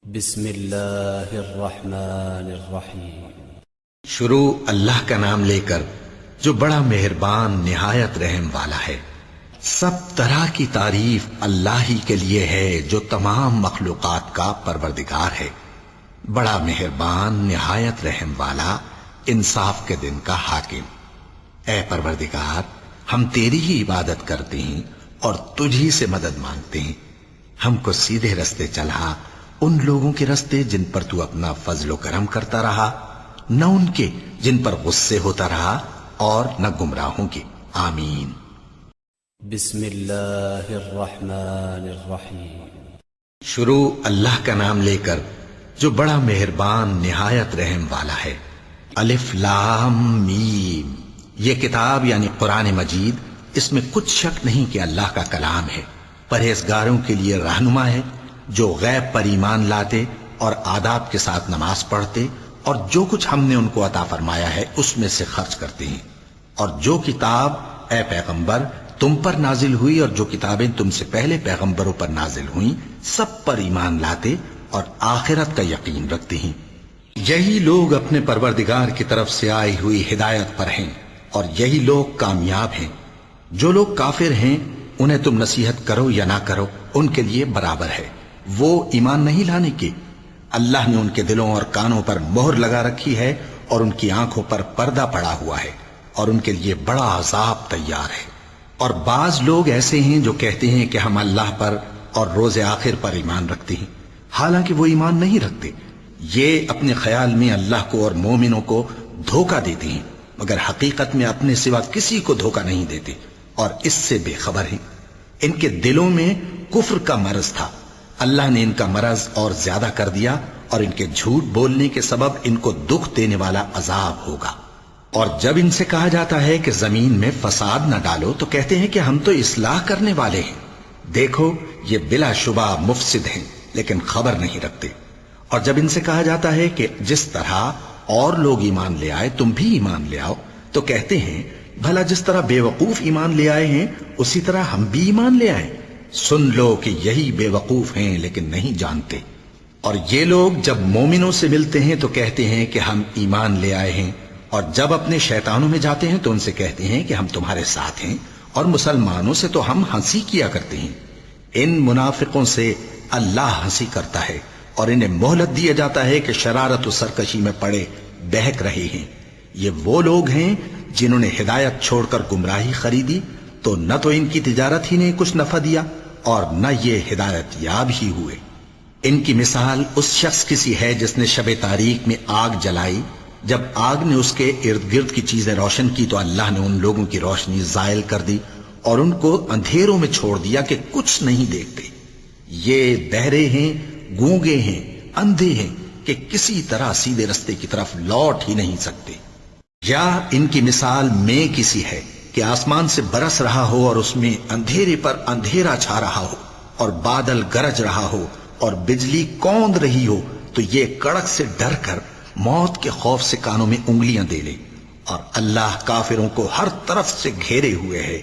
بسم اللہ الرحمن الرحیم۔ شروع اللہ کا نام لے کر جو بڑا مہربان نہایت رحم والا ہے۔ سب طرح کی تعریف اللہ ہی کے لیے ہے جو تمام مخلوقات کا پروردگار ہے، بڑا مہربان نہایت رحم والا، انصاف کے دن کا حاکم۔ اے پروردگار، ہم تیری ہی عبادت کرتے ہیں اور تجھ ہی سے مدد مانگتے ہیں۔ ہم کو سیدھے رستے چلا، ان لوگوں کے رستے جن پر تو اپنا فضل و کرم کرتا رہا، نہ ان کے جن پر غصے ہوتا رہا، اور نہ گمراہوں کے۔ آمین۔ بسم اللہ الرحمن الرحیم۔ شروع اللہ کا نام لے کر جو بڑا مہربان نہایت رحم والا ہے۔ الف لام میم۔ یہ کتاب یعنی قرآن مجید، اس میں کچھ شک نہیں کہ اللہ کا کلام ہے، پرہیزگاروں کے لیے رہنما ہے، جو غیب پر ایمان لاتے اور آداب کے ساتھ نماز پڑھتے اور جو کچھ ہم نے ان کو عطا فرمایا ہے اس میں سے خرچ کرتے ہیں، اور جو کتاب اے پیغمبر تم پر نازل ہوئی اور جو کتابیں تم سے پہلے پیغمبروں پر نازل ہوئیں سب پر ایمان لاتے اور آخرت کا یقین رکھتے ہیں۔ یہی لوگ اپنے پروردگار کی طرف سے آئی ہوئی ہدایت پر ہیں اور یہی لوگ کامیاب ہیں۔ جو لوگ کافر ہیں انہیں تم نصیحت کرو یا نہ کرو ان کے لیے برابر ہے، وہ ایمان نہیں لانے کے۔ اللہ نے ان کے دلوں اور کانوں پر مہر لگا رکھی ہے اور ان کی آنکھوں پر پردہ پڑا ہوا ہے، اور ان کے لیے بڑا عذاب تیار ہے۔ اور بعض لوگ ایسے ہیں جو کہتے ہیں کہ ہم اللہ پر اور روز آخر پر ایمان رکھتے ہیں، حالانکہ وہ ایمان نہیں رکھتے۔ یہ اپنے خیال میں اللہ کو اور مومنوں کو دھوکہ دیتے ہیں، مگر حقیقت میں اپنے سوا کسی کو دھوکہ نہیں دیتے اور اس سے بے خبر ہیں۔ ان کے دلوں میں کفر کا مرض تھا، اللہ نے ان کا مرض اور زیادہ کر دیا، اور ان کے جھوٹ بولنے کے سبب ان کو دکھ دینے والا عذاب ہوگا۔ اور جب ان سے کہا جاتا ہے کہ زمین میں فساد نہ ڈالو تو کہتے ہیں کہ ہم تو اصلاح کرنے والے ہیں۔ دیکھو یہ بلا شبہ مفسد ہیں لیکن خبر نہیں رکھتے۔ اور جب ان سے کہا جاتا ہے کہ جس طرح اور لوگ ایمان لے آئے تم بھی ایمان لے آؤ تو کہتے ہیں بھلا جس طرح بے وقوف ایمان لے آئے ہیں اسی طرح ہم بھی ایمان لے آئیں۔ سن لو کہ یہی بے وقوف ہیں لیکن نہیں جانتے۔ اور یہ لوگ جب مومنوں سے ملتے ہیں تو کہتے ہیں کہ ہم ایمان لے آئے ہیں، اور جب اپنے شیطانوں میں جاتے ہیں تو ان سے کہتے ہیں کہ ہم تمہارے ساتھ ہیں، اور مسلمانوں سے تو ہم ہنسی کیا کرتے ہیں۔ ان منافقوں سے اللہ ہنسی کرتا ہے اور انہیں مہلت دیا جاتا ہے کہ شرارت و سرکشی میں پڑے بہک رہے ہیں۔ یہ وہ لوگ ہیں جنہوں نے ہدایت چھوڑ کر گمراہی خریدی، تو نہ تو ان کی تجارت ہی نے کچھ نفع دیا اور نہ یہ ہدایت یاب ہی ہوئے۔ ان کی مثال اس شخص کی سی ہے جس نے شب تاریک میں آگ جلائی، جب آگ نے اس کے ارد گرد کی چیزیں روشن کی تو اللہ نے ان لوگوں کی روشنی زائل کر دی اور ان کو اندھیروں میں چھوڑ دیا کہ کچھ نہیں دیکھتے۔ یہ بہرے ہیں، گونگے ہیں، اندھے ہیں کہ کسی طرح سیدھے رستے کی طرف لوٹ ہی نہیں سکتے۔ یا ان کی مثال میں کسی ہے کہ آسمان سے برس رہا ہو اور اس میں اندھیرے پر اندھیرا چھا رہا ہو اور بادل گرج رہا ہو اور بجلی کوند رہی ہو، تو یہ کڑک سے ڈر کر موت کے خوف سے کانوں میں انگلیاں دے لے۔ اور اللہ کافروں کو ہر طرف سے گھیرے ہوئے ہے،